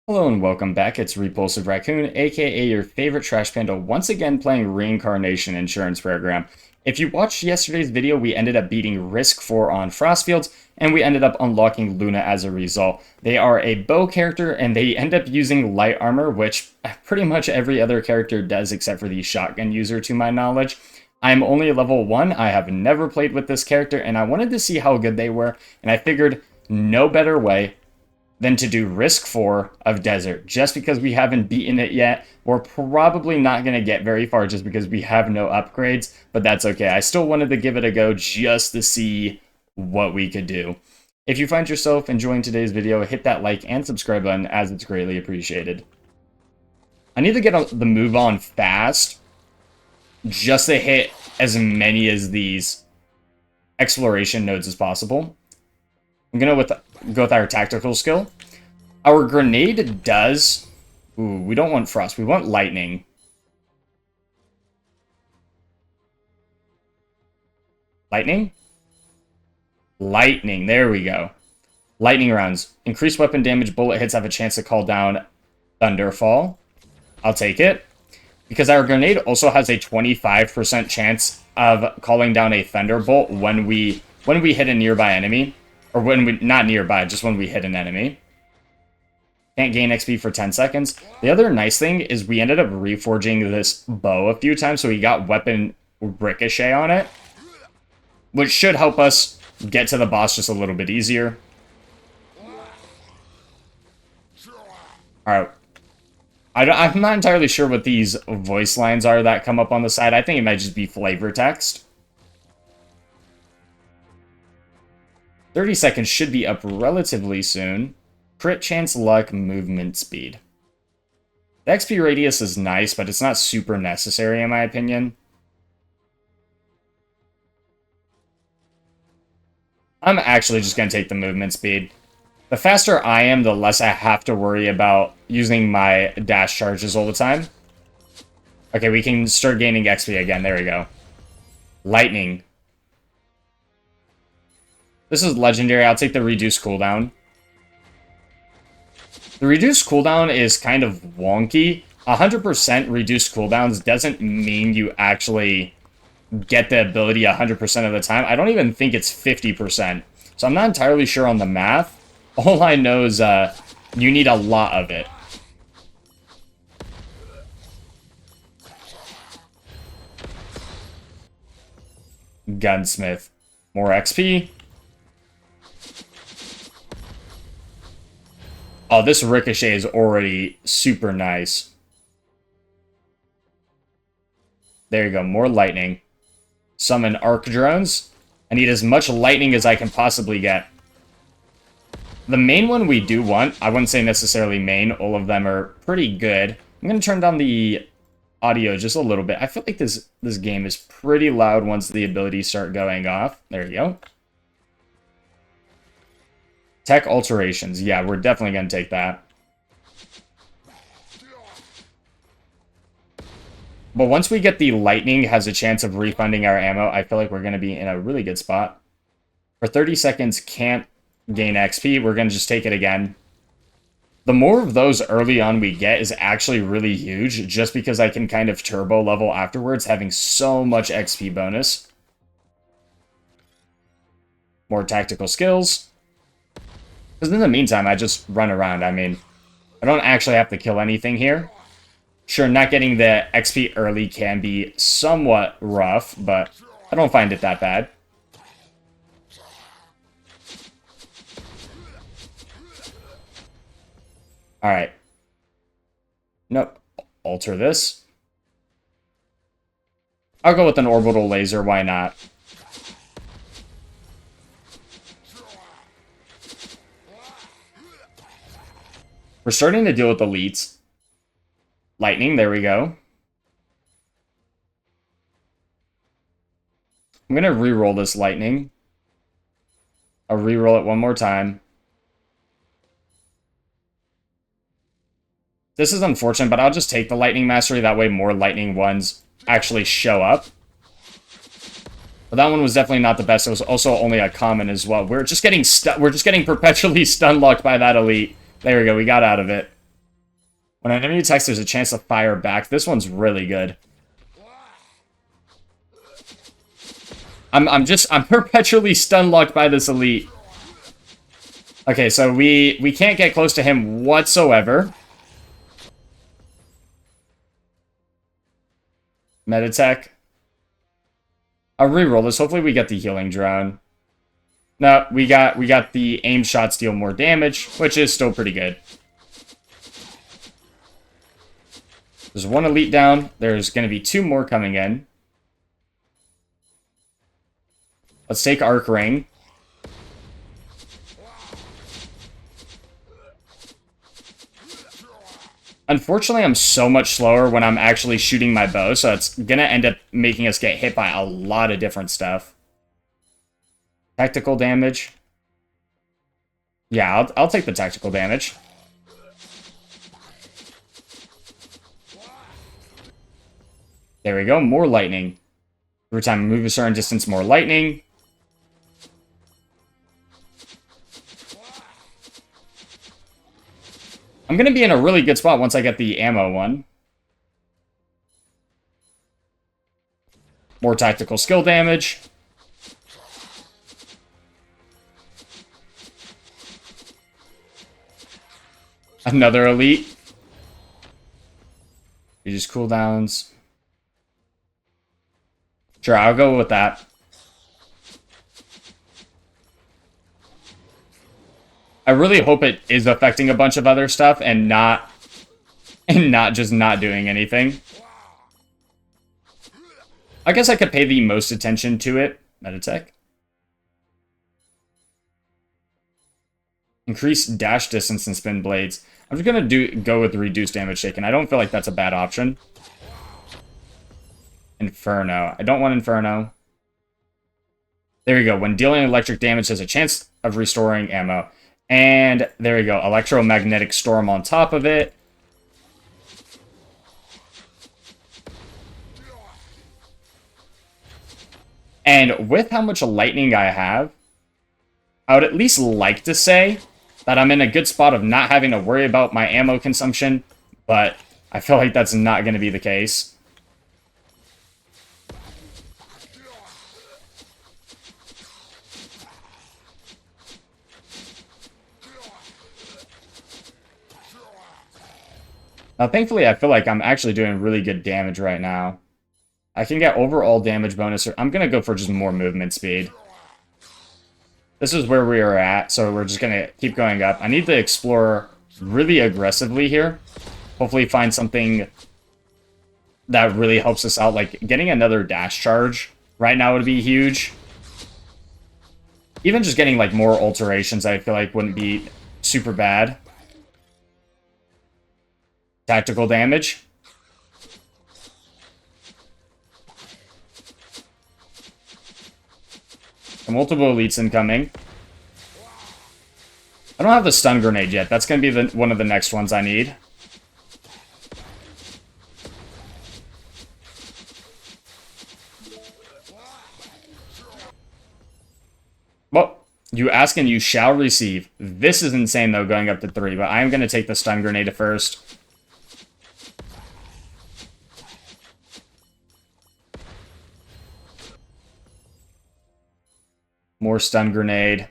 Hello and welcome back. It's Repulsive Raccoon, aka your favorite trash panda, once again playing Reincarnation Insurance Program. If you watched yesterday's video, we ended up beating Risk 4 on Frostfields, and we ended up unlocking Luna as a result. They are a bow character, and they end up using light armor, which pretty much every other character does except for the shotgun user to my knowledge. I'm only level 1, I have never played with this character, and I wanted to see how good they were, and I figured no better way than to do Risk 4 of Desert. Just because we haven't beaten it yet, we're probably not going to get very far just because we have no upgrades, but that's okay. I still wanted to give it a go just to see what we could do. If you find yourself enjoying today's video, hit that like and subscribe button as it's greatly appreciated. I need to get the move on fast just to hit as many of these exploration nodes as possible. I'm going to go with our tactical skill. Our grenade does... Ooh, we don't want frost. We want lightning. Lightning? Lightning. There we go. Lightning rounds. Increased weapon damage. Bullet hits have a chance to call down Thunderfall. I'll take it. Because our grenade also has a 25% chance of calling down a Thunderbolt when we hit a nearby enemy. Or when we, not nearby, just when we hit an enemy. Can't gain XP for 10 seconds. The other nice thing is we ended up reforging this bow a few times, so we got weapon ricochet on it. Which should help us get to the boss just a little bit easier. Alright. I'm not entirely sure what these voice lines are that come up on the side. I think it might just be flavor text. 30 seconds should be up relatively soon. Crit chance, luck, movement speed. The XP radius is nice, but it's not super necessary in my opinion. I'm actually just going to take the movement speed. The faster I am, the less I have to worry about using my dash charges all the time. Okay, we can start gaining XP again. There we go. Lightning. This is legendary. I'll take the reduced cooldown. The reduced cooldown is kind of wonky. 100% reduced cooldowns doesn't mean you actually get the ability 100% of the time. I don't even think it's 50%. So I'm not entirely sure on the math. All I know is you need a lot of it. Gunsmith. More XP. Oh, this ricochet is already super nice. There you go, more lightning. Summon arc drones. I need as much lightning as I can possibly get. The main one we do want, I wouldn't say necessarily main, all of them are pretty good. I'm going to turn down the audio just a little bit. I feel like this game is pretty loud once the abilities start going off. There you go. Tech alterations. Yeah, we're definitely going to take that. But once we get the lightning has a chance of refunding our ammo, I feel like we're going to be in a really good spot. For 30 seconds, can't gain XP. We're going to just take it again. The more of those early on we get is actually really huge, just because I can kind of turbo level afterwards, having so much XP bonus. More tactical skills. Because in the meantime, I just run around. I mean, I don't actually have to kill anything here. Sure, not getting the XP early can be somewhat rough, but I don't find it that bad. Alright. Nope. Alter this. I'll go with an orbital laser, why not? We're starting to deal with elites. Lightning, there we go. I'm going to re-roll this lightning. I'll re-roll it one more time. This is unfortunate, but I'll just take the lightning mastery. That way more lightning ones actually show up. But that one was definitely not the best. It was also only a common as well. We're just getting perpetually stun locked by that elite. There we go. We got out of it. When an enemy attacks, there's a chance to fire back. This one's really good. I'm perpetually stun locked by this elite. Okay, so we can't get close to him whatsoever. Meditech. I'll reroll this. Hopefully we get the healing drone. No, we got the aim shots deal more damage, which is still pretty good. There's one elite down. There's going to be 2 more coming in. Let's take Arc Ring. Unfortunately, I'm so much slower when I'm actually shooting my bow, so it's going to end up making us get hit by a lot of different stuff. Tactical damage. Yeah, I'll take the tactical damage. There we go, more lightning. Every time I move a certain distance, more lightning. I'm going to be in a really good spot once I get the ammo one. More tactical skill damage. Another elite. Reduce cooldowns. Sure, I'll go with that. I really hope it is affecting a bunch of other stuff and not just not doing anything. I guess I could pay the most attention to it. Meditech. Increase dash distance and spin blades. I'm just gonna go with reduced damage taken. I don't feel like that's a bad option. Inferno. I don't want Inferno. There we go. When dealing electric damage, has a chance of restoring ammo. And there we go. Electromagnetic Storm on top of it. And with how much lightning I have, I would at least like to say that I'm in a good spot of not having to worry about my ammo consumption, but I feel like that's not going to be the case. Now, thankfully, I feel like I'm actually doing really good damage right now. I can get overall damage bonus. I'm going to go for just more movement speed. This is where we are at, so we're just going to keep going up. I need to explore really aggressively here. Hopefully find something that really helps us out. Like, getting another dash charge right now would be huge. Even just getting, like, more alterations, I feel like wouldn't be super bad. Tactical damage. Multiple elites incoming. I don't have the stun grenade yet. That's going to be one of the next ones I need. Well, you ask and you shall receive. This is insane, though, going up to 3, but I am going to take the stun grenade first. More stun grenade.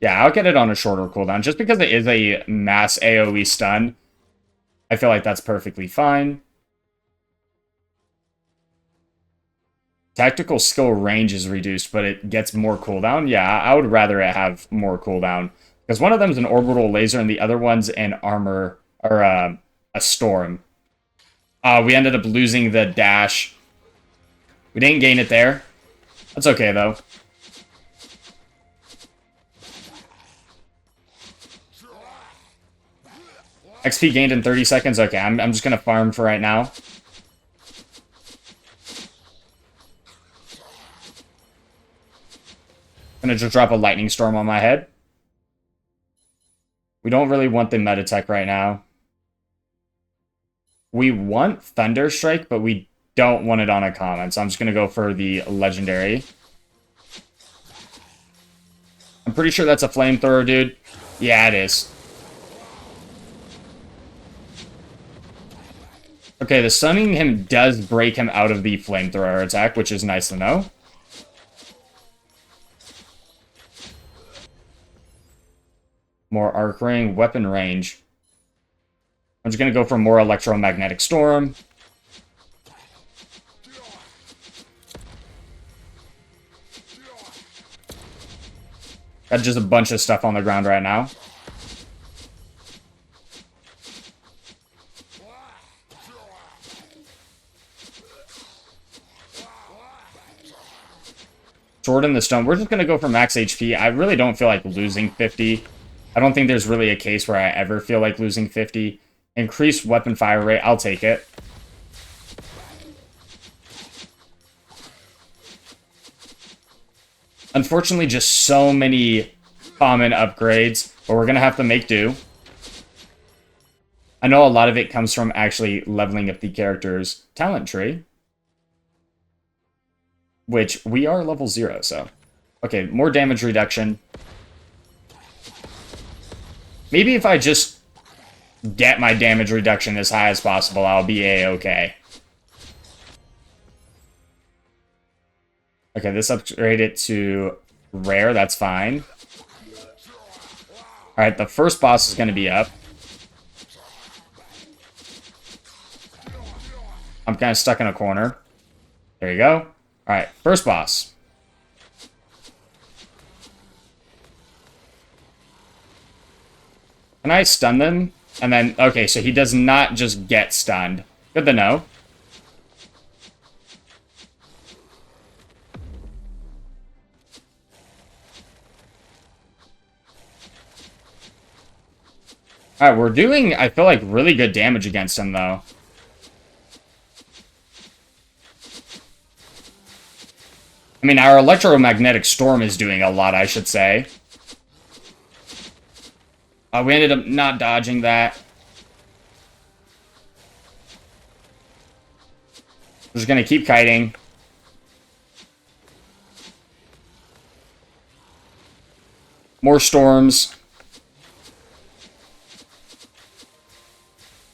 Yeah, I'll get it on a shorter cooldown. Just because it is a mass AoE stun, I feel like that's perfectly fine. Tactical skill range is reduced, but it gets more cooldown. Yeah, I would rather it have more cooldown. Because one of them is an orbital laser and the other one's an armor, or a storm. We ended up losing the dash. We didn't gain it there. That's okay, though. XP gained in 30 seconds? Okay, I'm just going to farm for right now. I'm going to just drop a lightning storm on my head. We don't really want the Meditech right now. We want Thunder Strike, but we don't want it on a common, so I'm just going to go for the legendary. I'm pretty sure that's a flamethrower, dude. Yeah, it is. Okay, the stunning him does break him out of the flamethrower attack, which is nice to know. More arc ring, weapon range. I'm just going to go for more electromagnetic storm. Got just a bunch of stuff on the ground right now. Sword in the stone. We're just going to go for max HP. I really don't feel like losing 50. I don't think there's really a case where I ever feel like losing 50. Increased weapon fire rate. I'll take it. Unfortunately, just so many common upgrades, but we're going to have to make do. I know a lot of it comes from actually leveling up the character's talent tree, which we are level 0, so. Okay, more damage reduction. Maybe if I just get my damage reduction as high as possible, I'll be a-okay. Okay, this upgraded to rare, that's fine. Alright, the first boss is going to be up. I'm kind of stuck in a corner. There you go. Alright, first boss. Can I stun them? And then, okay, so he does not just get stunned. Good to know. Alright, we're doing, I feel like, really good damage against him, though. I mean, our electromagnetic storm is doing a lot, I should say. We ended up not dodging that. We're just gonna keep kiting. More storms.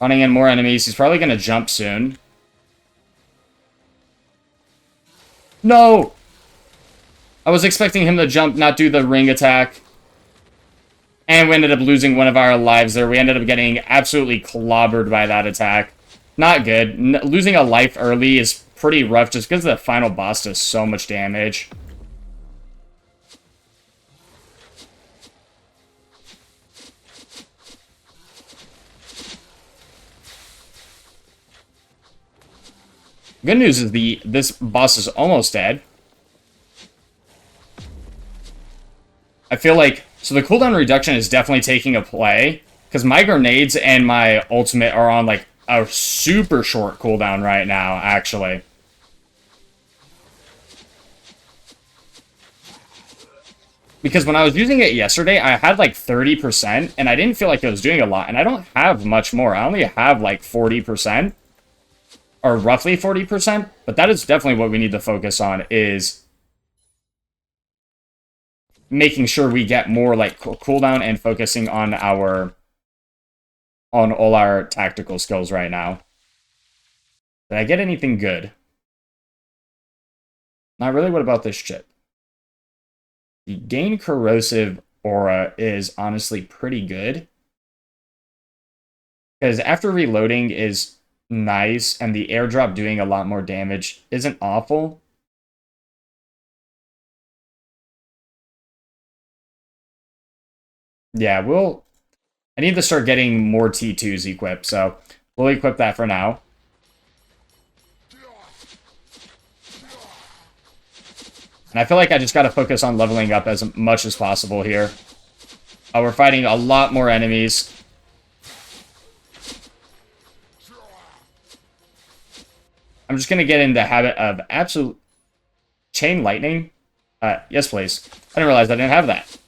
Running in more enemies. He's probably gonna jump soon. No! I was expecting him to jump, not do the ring attack. And we ended up losing one of our lives there. We ended up getting absolutely clobbered by that attack. Not good. Losing a life early is pretty rough just because the final boss does so much damage. Good news is this boss is almost dead. I feel like, so the cooldown reduction is definitely taking a play, because my grenades and my ultimate are on, like, a super short cooldown right now, actually. Because when I was using it yesterday, I had, like, 30%, and I didn't feel like it was doing a lot, and I don't have much more. I only have, like, 40%, or roughly 40%, but that is definitely what we need to focus on, is making sure we get more like cooldown and focusing on all our tactical skills right now. Did I get anything good? Not really. What about this chip? The gain corrosive aura is honestly pretty good. Because after reloading is nice, and the airdrop doing a lot more damage isn't awful. Yeah, I need to start getting more T2s equipped, so we'll equip that for now. And I feel like I just gotta focus on leveling up as much as possible here. We're fighting a lot more enemies. I'm just gonna get in the habit of absolute chain lightning. Yes, please. I didn't realize I didn't have that.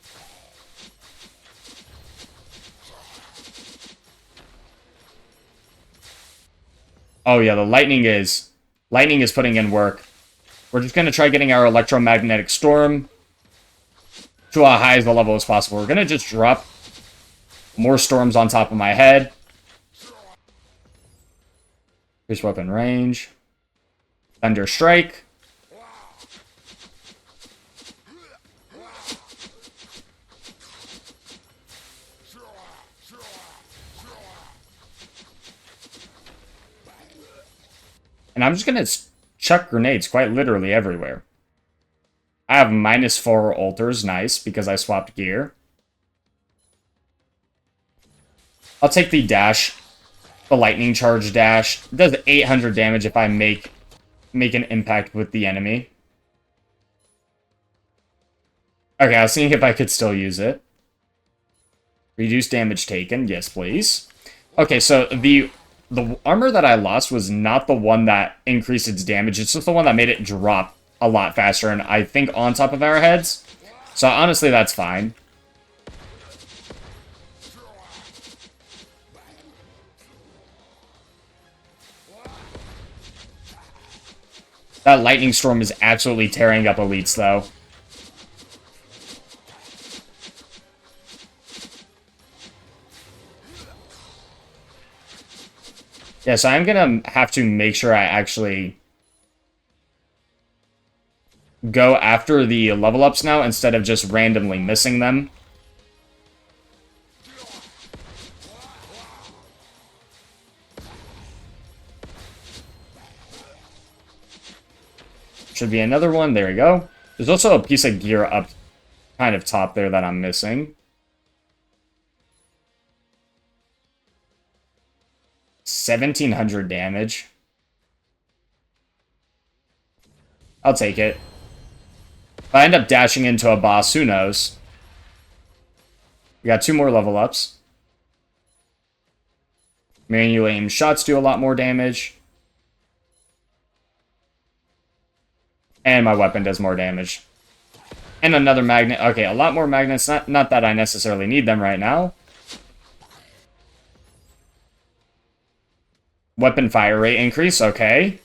Oh yeah, the lightning is putting in work. We're just gonna try getting our electromagnetic storm. to as high as the level as possible. We're going to just drop more storms on top of my head. Here's weapon range. Thunder Strike. And I'm just going to chuck grenades quite literally everywhere. I have -4 alters, nice, because I swapped gear. I'll take the dash, the lightning charge dash. It does 800 damage if I make an impact with the enemy. Okay, I was seeing if I could still use it. Reduce damage taken, yes please. Okay, so the armor that I lost was not the one that increased its damage. It's just the one that made it drop a lot faster, and I think on top of our heads. So honestly, that's fine. That lightning storm is absolutely tearing up elites, though. Yeah, so I'm gonna have to make sure I actually go after the level ups now instead of just randomly missing them. Should be another one. There we go. There's also a piece of gear up kind of top there that I'm missing. 1,700 damage. I'll take it. If I end up dashing into a boss, who knows? We got 2 more level ups. Manual aim shots do a lot more damage. And my weapon does more damage. And another magnet. Okay, a lot more magnets. Not that I necessarily need them right now. Weapon fire rate increase. Okay.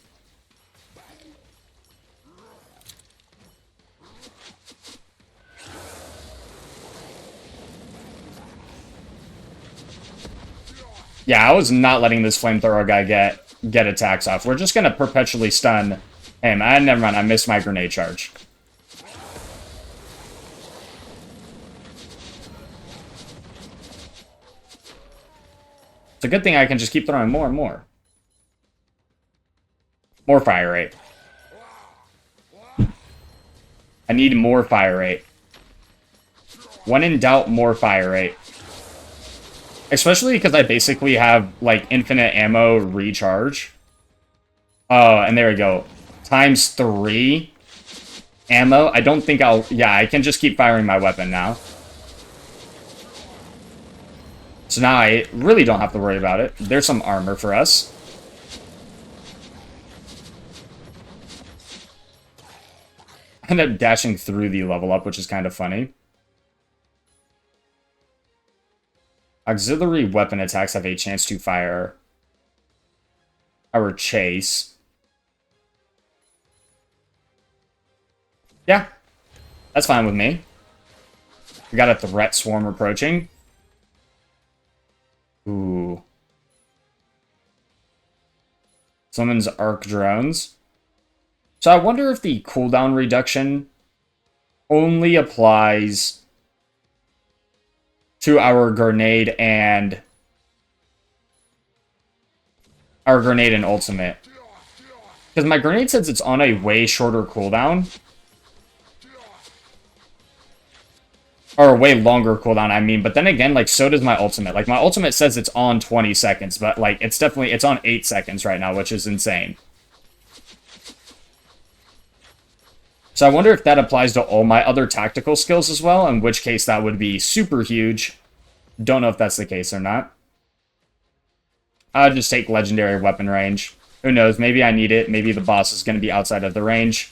Yeah, I was not letting this flamethrower guy get attacks off. We're just going to perpetually stun him. Never mind, I missed my grenade charge. It's a good thing I can just keep throwing more and more. More fire rate. I need more fire rate. When in doubt, more fire rate. Especially because I basically have, like, infinite ammo recharge. Oh, and there we go. ×3 ammo. I don't think I'll... Yeah, I can just keep firing my weapon now. So now I really don't have to worry about it. There's some armor for us. I end up dashing through the level up, which is kind of funny. Auxiliary weapon attacks have a chance to fire our chase. Yeah, that's fine with me. We got a threat swarm approaching. Ooh. Summons arc drones. So I wonder if the cooldown reduction only applies to our grenade and ultimate. Because my grenade says it's on a way shorter cooldown. Or a way longer cooldown, I mean. But then again, like, so does my ultimate. Like, my ultimate says it's on 20 seconds. But, like, it's on 8 seconds right now, which is insane. So I wonder if that applies to all my other tactical skills as well. In which case, that would be super huge. Don't know if that's the case or not. I'll just take legendary weapon range. Who knows? Maybe I need it. Maybe the boss is going to be outside of the range.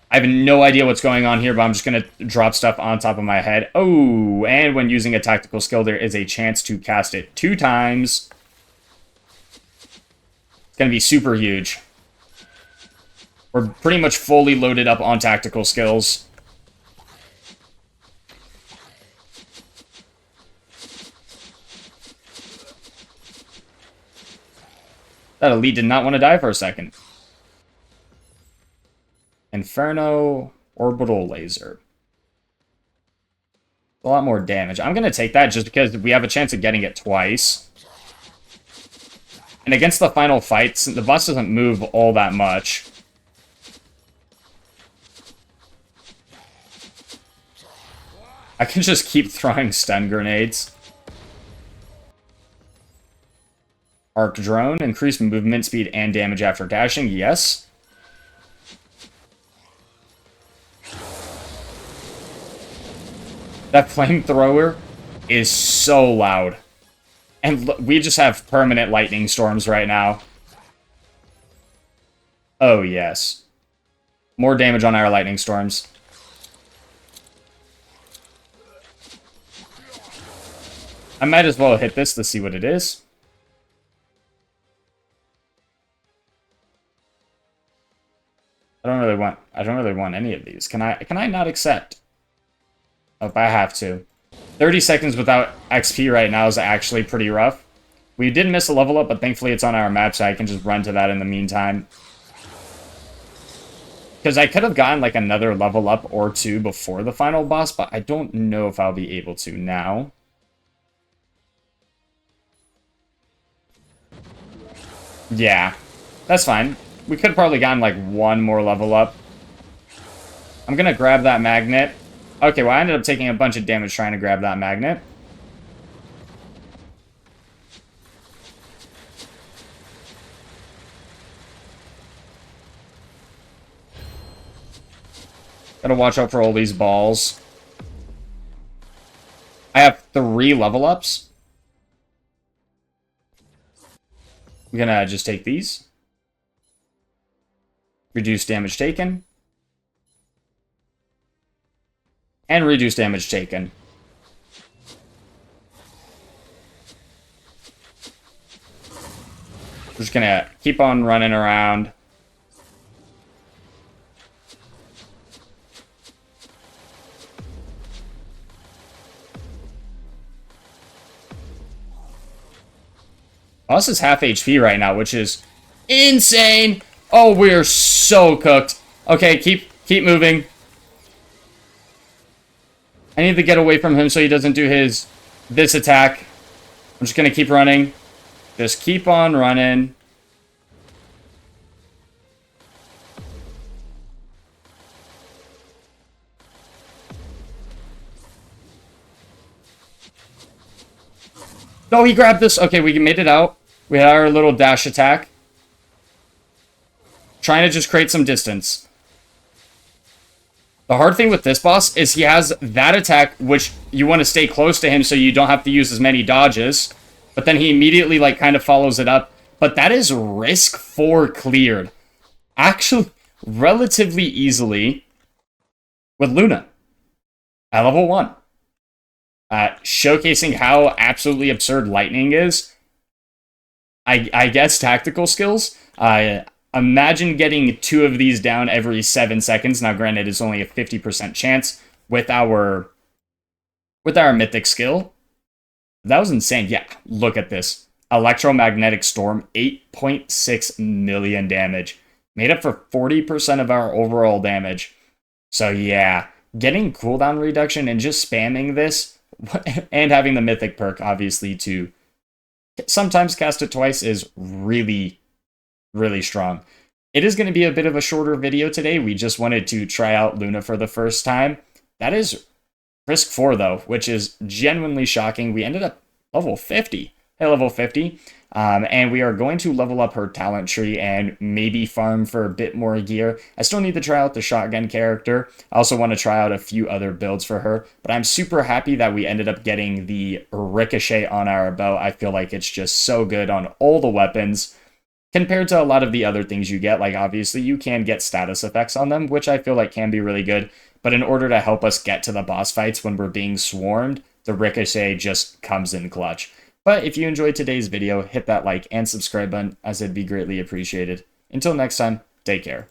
I have no idea what's going on here, but I'm just going to drop stuff on top of my head. Oh, and when using a tactical skill, there is a chance to cast it 2 times. It's going to be super huge. We're pretty much fully loaded up on tactical skills. That elite did not want to die for a second. Inferno Orbital Laser. A lot more damage. I'm going to take that just because we have a chance of getting it twice. And against the final fights, the boss doesn't move all that much. I can just keep throwing stun grenades. Arc Drone, increase movement speed and damage after dashing, yes. That flamethrower is so loud. And we just have permanent lightning storms right now. Oh, yes. More damage on our lightning storms. I might as well hit this to see what it is. I don't really want any of these. Can I not accept? Oh, I have to. 30 seconds without XP right now is actually pretty rough. We did miss a level up, but thankfully it's on our map, so I can just run to that in the meantime. Because I could have gotten like another level up or two before the final boss, but I don't know if I'll be able to now. Yeah, that's fine. We could have probably gotten like one more level up. I'm gonna grab that magnet. Okay, well I ended up taking a bunch of damage trying to grab that magnet. Gotta watch out for all these balls. I have 3 level ups. I'm gonna just take these. Reduce damage taken. And reduce damage taken. We're just gonna keep on running around. Boss is half HP right now, which is insane. Oh, we're so cooked. Okay, keep moving. I need to get away from him so he doesn't do this attack. I'm just gonna keep running. Just keep on running. Oh, he grabbed this. Okay, we made it out. We had our little dash attack. Trying to just create some distance. The hard thing with this boss is he has that attack, which you want to stay close to him so you don't have to use as many dodges. But then he immediately, like, kind of follows it up. But that is risk 4 cleared. Actually, relatively easily with Luna at level 1. Showcasing how absolutely absurd lightning is. I guess tactical skills. Imagine getting 2 of these down every 7 seconds. Now, granted, it's only a 50% chance with our mythic skill. That was insane. Yeah, look at this. Electromagnetic Storm, 8.6 million damage. Made up for 40% of our overall damage. So yeah, getting cooldown reduction and just spamming this, and having the mythic perk, obviously, to sometimes cast it twice is really, really strong. It is going to be a bit of a shorter video today. We just wanted to try out Luna for the first time. That is risk 4, though, which is genuinely shocking. We ended up level 50. Hey, level 50. And we are going to level up her talent tree and maybe farm for a bit more gear. I still need to try out the shotgun character. I also want to try out a few other builds for her. But I'm super happy that we ended up getting the ricochet on our bow. I feel like it's just so good on all the weapons. Compared to a lot of the other things you get, like obviously you can get status effects on them, which I feel like can be really good. But in order to help us get to the boss fights when we're being swarmed, the ricochet just comes in clutch. But if you enjoyed today's video, hit that like and subscribe button, as it'd be greatly appreciated. Until next time, take care.